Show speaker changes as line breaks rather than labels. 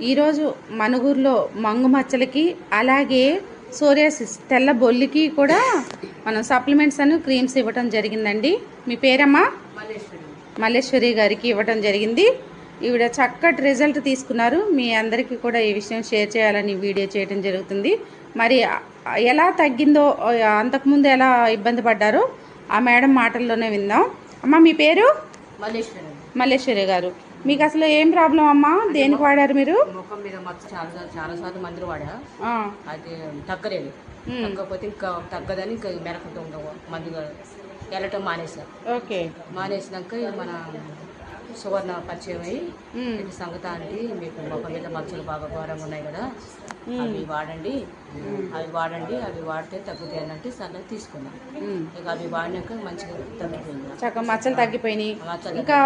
ఈరోజు మనుగురులో మంగు మచ్చలకి అలాగే సోరియాసిస్ తెల్ల బొల్లికి కూడా మనం సప్లిమెంట్స్ అను క్రీమ్స్ ఇవ్వటం జరిగిందండి. మీ పేరమ్మా? మల్లేశ్వరి గారికి ఇవ్వటం జరిగింది. ఈవిడ చక్కటి రిజల్ట్ తీసుకున్నారు. మీ అందరికీ కూడా ఈ విషయం షేర్ చేయాలని వీడియో చేయడం జరుగుతుంది. మరి ఎలా తగ్గిందో, అంతకుముందు ఎలా ఇబ్బంది పడ్డారో ఆ మేడం మాటల్లోనే విందాం. అమ్మ మీ పేరు? మల్లేశ్వరి గారు. మీకు అసలు ఏం ప్రాబ్లం అమ్మా? దేనికి వాడారు మీరు?
ముఖం మీద మచ్చ చాలా సార్లు మందులు వాడా, అది తగ్గలేదు. తగ్గకపోతే ఇంకా తగ్గదని ఇంకా మెరకతో ఉండవు మందుగా వెళ్ళటం మానేసా.
ఓకే.
మానేసినాక మన సువర్ణ పరిచయం అయ్యి ఇది సంగతి అంటే మీకు ముఖం మీద మచ్చలు బాగా ఘోరంగా ఉన్నాయి కదా, అవి వాడండి అవి వాడితే తగ్గుతాయి అంటే సరే తీసుకున్నాం. ఇక అవి వాడినాక మంచిగా తగ్గిపోయింది.
చక్కగా మచ్చలు తగ్గిపోయినాయి. ఇంకా